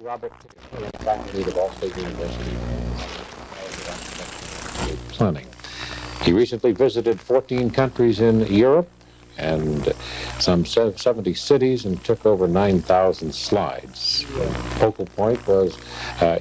Robert faculty of Ball State University planning. He recently visited 14 countries in Europe and some 70 cities and took over 9,000 slides. Focal point was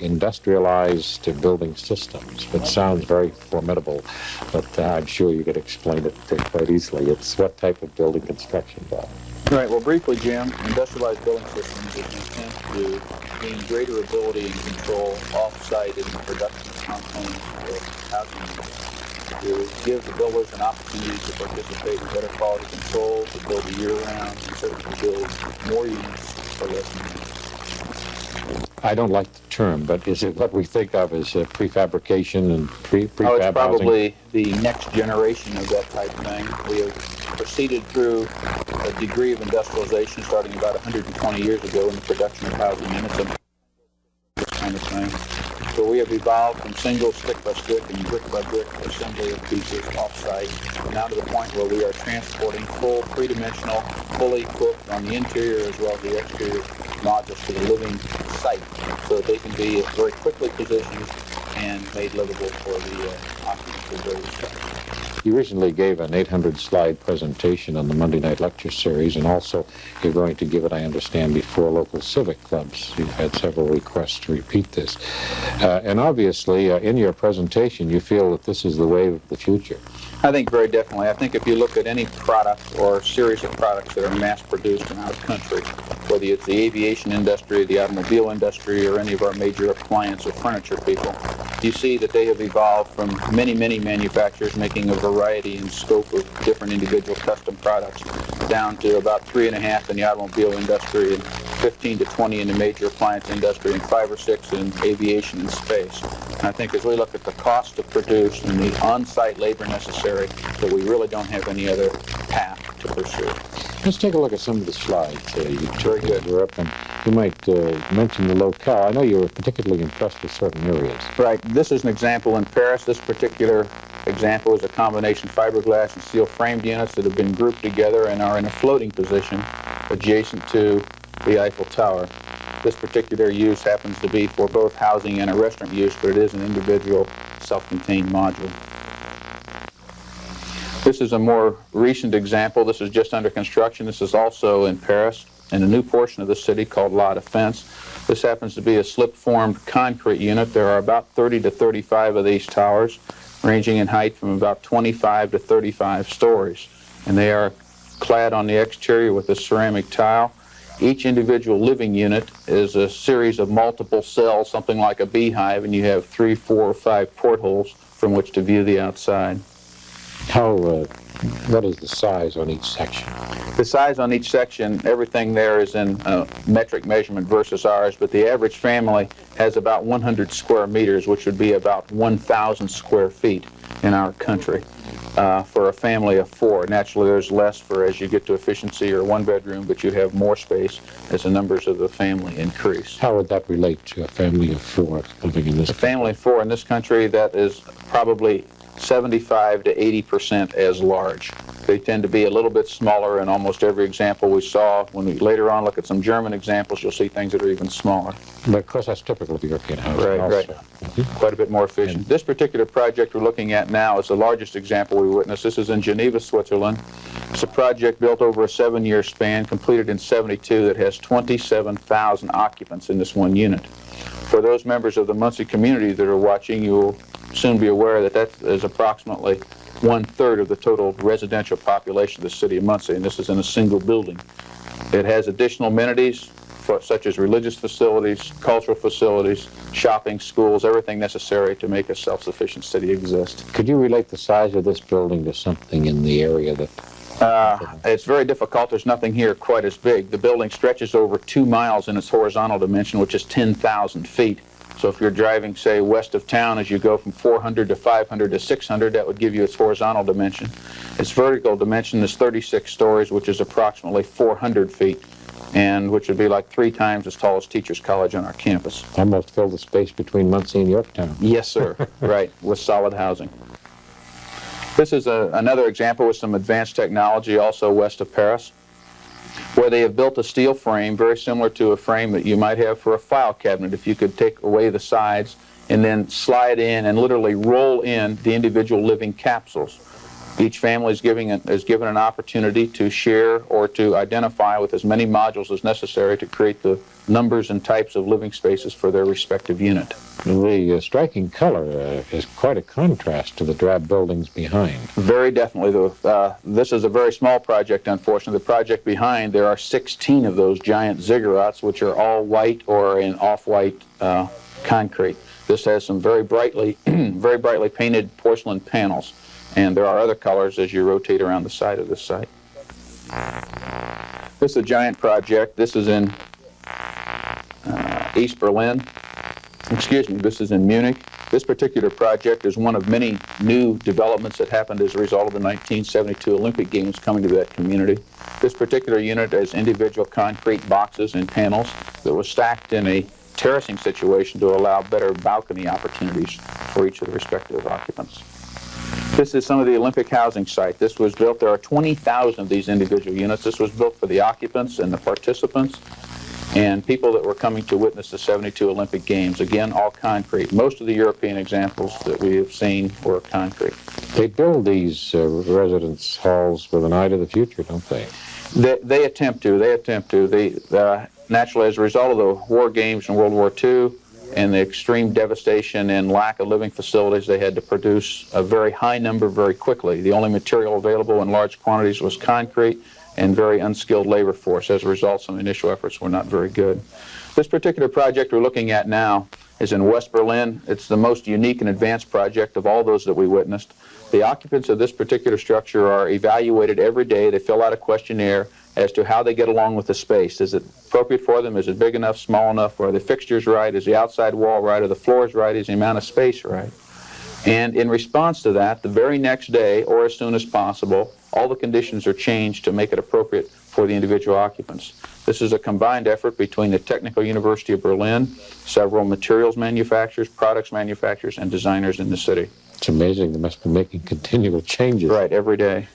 industrialized building systems, which sounds very formidable, but I'm sure you could explain it quite easily. It's what type of building construction, Bob? Right, well, briefly, Jim, industrialized building systems is an attempt to gain greater ability and control off-site in the production of components of housing units, to give the builders an opportunity to participate in better quality control, to build year-round, and certainly to build more units for less money. I don't like the term, but is it what we think of as prefabrication and prefab Oh, it's probably housing? the next generation of that type of thing. We have proceeded through a degree of industrialization starting about 120 years ago in the production of housing units and this kind of thing. So we have evolved from single stick-by-stick and brick-by-brick assembly of pieces off-site, now to the point where we are transporting full, three-dimensional, fully equipped on the interior as well as the exterior modules to the living site, so that they can be very quickly positioned and made livable for the occupants of those sites. You recently gave an 800-slide presentation on the Monday Night Lecture Series, and also you're going to give it, I understand, before local civic clubs. You've had several requests to repeat this. And obviously, in your presentation, you feel that this is the wave of the future. I think very definitely. I think if you look at any product or series of products that are mass-produced in our country, whether it's the aviation industry, the automobile industry, or any of our major appliance or furniture people, you see that they have evolved from many, many manufacturers making a variety and scope of different individual custom products down to about 3.5 in the automobile industry and 15 to 20 in the major appliance industry and 5 or 6 in aviation and space. And I think as we look at the cost to produce and the on-site labor necessary, that we really don't have any other path to pursue. Let's take a look at some of the slides. Very good. We're up, and you might mention the locale. I know you were particularly impressed with certain areas. Right. This is an example in Paris. This particular example is a combination fiberglass and steel framed units that have been grouped together and are in a floating position adjacent to the Eiffel Tower. This particular use happens to be for both housing and a restaurant use, but it is an individual self-contained module. This is a more recent example. This is just under construction. This is also in Paris, in a new portion of the city called La Défense. This happens to be a slip-formed concrete unit. There are about 30 to 35 of these towers, ranging in height from about 25 to 35 stories. And they are clad on the exterior with a ceramic tile. Each individual living unit is a series of multiple cells, something like a beehive, and you have 3, 4, or 5 portholes from which to view the outside. What is the size on each section? The size on each section, everything there is in metric measurement versus ours, but the average family has about 100 square meters, which would be about 1,000 square feet in our country for a family of 4. Naturally, there's less for as you get to efficiency or one bedroom, but you have more space as the numbers of the family increase. How would that relate to a family of 4 living in this country? A family of 4 in this country, that is probably 75 to 80% as large. They tend to be a little bit smaller in almost every example we saw. When we later on look at some German examples, you'll see things that are even smaller. But of course, that's typical of European housing also. Right. Quite a bit more efficient. This particular project we're looking at now is the largest example we witnessed. This is in Geneva, Switzerland. It's a project built over a 7-year span, completed in '72, that has 27,000 occupants in this one unit. For those members of the Muncie community that are watching, you will soon be aware that that is approximately 1/3 of the total residential population of the city of Muncie, and this is in a single building. It has additional amenities such as religious facilities, cultural facilities, shopping, schools, everything necessary to make a self-sufficient city exist. Could you relate the size of this building to something in the area that... It's very difficult. There's nothing here quite as big. The building stretches over 2 miles in its horizontal dimension, which is 10,000 feet. So if you're driving, say, west of town, as you go from 400 to 500 to 600, that would give you its horizontal dimension. Its vertical dimension is 36 stories, which is approximately 400 feet, and which would be like 3 times as tall as Teachers College on our campus. Almost fill the space between Muncie and Yorktown. Yes, sir. Right, with solid housing. This is another example with some advanced technology, also west of Paris. where they have built a steel frame very similar to a frame that you might have for a file cabinet if you could take away the sides and then slide in and literally roll in the individual living capsules. Each family is given an opportunity to share or to identify with as many modules as necessary to create the numbers and types of living spaces for their respective unit. The striking color is quite a contrast to the drab buildings behind. Very definitely. This is a very small project, unfortunately. The project behind, there are 16 of those giant ziggurats, which are all white or in off-white concrete. This has some very brightly painted porcelain panels. And there are other colors as you rotate around the side of this site. This is a giant project. This is in East Berlin. Excuse me, this is in Munich. This particular project is one of many new developments that happened as a result of the 1972 Olympic Games coming to that community. This particular unit has individual concrete boxes and panels that were stacked in a terracing situation to allow better balcony opportunities for each of the respective occupants. This is some of the Olympic housing site. This was built, there are 20,000 of these individual units. This was built for the occupants and the participants and people that were coming to witness the 72 Olympic Games. Again, all concrete. Most of the European examples that we have seen were concrete. They build these residence halls with an eye to the future, don't they? They attempt to. Naturally, as a result of the war games in World War II, and the extreme devastation and lack of living facilities, they had to produce a very high number very quickly. The only material available in large quantities was concrete and very unskilled labor force. As a result, some initial efforts were not very good. This particular project we're looking at now is in West Berlin. It's the most unique and advanced project of all those that we witnessed. The occupants of this particular structure are evaluated every day. They fill out a questionnaire as to how they get along with the space. Is it appropriate for them? Is it big enough, small enough? Are the fixtures right? Is the outside wall right? Are the floors right? Is the amount of space right? And in response to that, the very next day, or as soon as possible, all the conditions are changed to make it appropriate for the individual occupants. This is a combined effort between the Technical University of Berlin, several materials manufacturers, products manufacturers, and designers in the city. It's amazing. They must be making continual changes. Right, every day.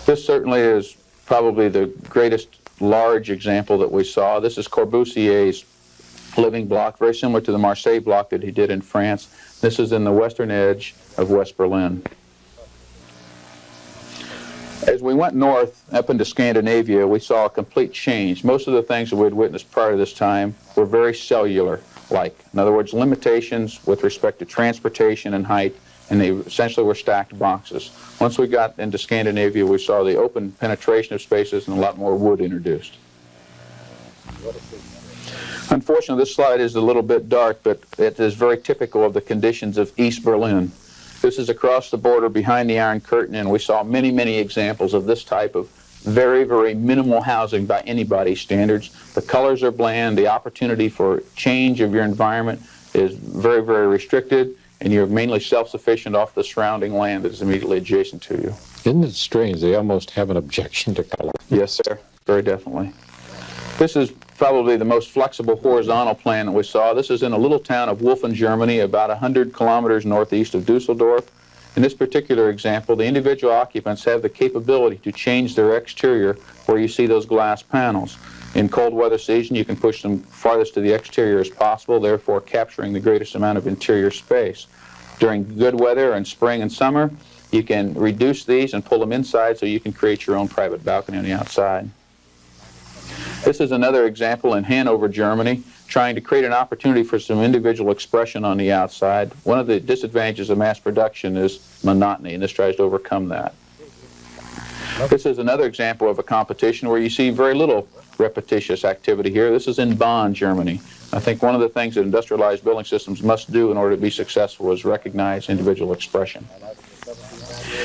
This certainly is probably the greatest large example that we saw. This is Corbusier's living block, very similar to the Marseille block that he did in France. This is in the western edge of West Berlin. As we went north up into Scandinavia, we saw a complete change. Most of the things that we'd witnessed prior to this time were very cellular-like. In other words, limitations with respect to transportation and height, and they essentially were stacked boxes. Once we got into Scandinavia, we saw the open penetration of spaces and a lot more wood introduced. Unfortunately, this slide is a little bit dark, but it is very typical of the conditions of East Berlin. This is across the border behind the Iron Curtain, and we saw many, many examples of this type of very, very minimal housing by anybody's standards. The colors are bland, the opportunity for change of your environment is very, very restricted, and you're mainly self-sufficient off the surrounding land that is immediately adjacent to you. Isn't it strange? They almost have an objection to color. Yes, sir. Very definitely. This is probably the most flexible horizontal plan that we saw. This is in a little town of Wolfen, Germany, about 100 kilometers northeast of Dusseldorf. In this particular example, the individual occupants have the capability to change their exterior where you see those glass panels. In cold weather season, you can push them farthest to the exterior as possible, therefore capturing the greatest amount of interior space. During good weather and spring and summer, you can reduce these and pull them inside so you can create your own private balcony on the outside. This is another example in Hanover, Germany, trying to create an opportunity for some individual expression on the outside. One of the disadvantages of mass production is monotony, and this tries to overcome that. This is another example of a competition where you see very little repetitious activity here. This is in Bonn, Germany. I think one of the things that industrialized building systems must do in order to be successful is recognize individual expression.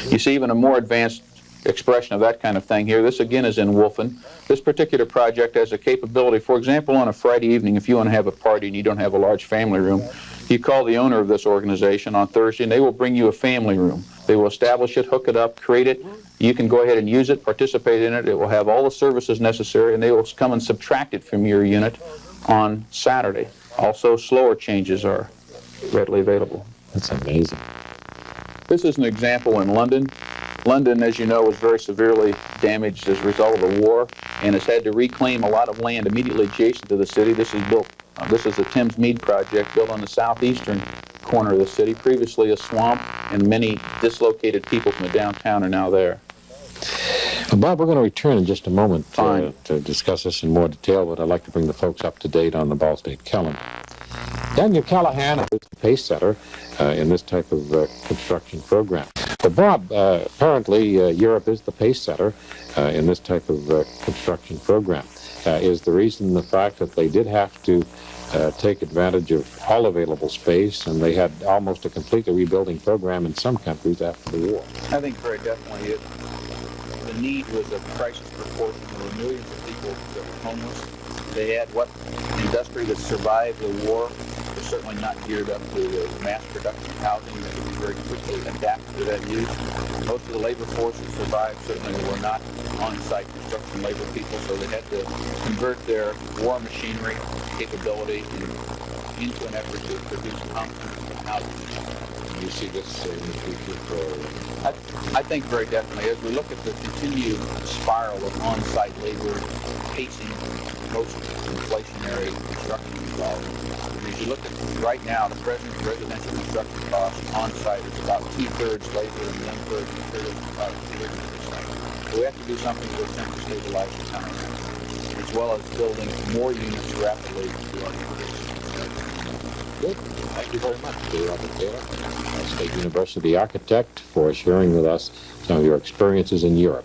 You see even a more advanced expression of that kind of thing here. This again is in Wolfen. This particular project has a capability, for example, on a Friday evening, if you want to have a party and you don't have a large family room, you call the owner of this organization on Thursday and they will bring you a family room. They will establish it, hook it up, create it. You can go ahead and use it, participate in it. It will have all the services necessary, and they will come and subtract it from your unit on Saturday. Also, slower changes are readily available. That's amazing. This is an example in London. London, as you know, was very severely damaged as a result of the war. and has had to reclaim a lot of land immediately adjacent to the city. This is the Thames Mead project built on the southeastern corner of the city, previously a swamp, and many dislocated people from the downtown are now there. Bob, we're going to return in just a moment Fine. to discuss this in more detail, but I'd like to bring the folks up to date on the Ball State calendar. Daniel Callahan is the pace setter in this type of construction program. But Bob, apparently Europe is the pace setter in this type of construction program. Is the reason the fact that they did have to take advantage of all available space, and they had almost a completely rebuilding program in some countries after the war? I think very definitely the need was of crisis proportion. There were millions of people that were homeless. They had what industry that survived the war was certainly not geared up to the mass production housing that could be very quickly adapted to that use. Most of the labor force that survived certainly were not on-site construction labor people, so they had to convert their war machinery capability into an effort to produce constant housing. You see this in the future for... I think very definitely. As we look at the continued spiral of on-site labor pacing most inflationary construction costs, if you look at right now, the present residential construction cost on-site is about 2/3 labor and 1/3 materials, about 30%. So we have to do something to attempt to stabilize the economy, as well as building more units rapidly to our neighborhoods. Good. Thank you very much, J. Robert Taylor, State University architect, for sharing with us some of your experiences in Europe.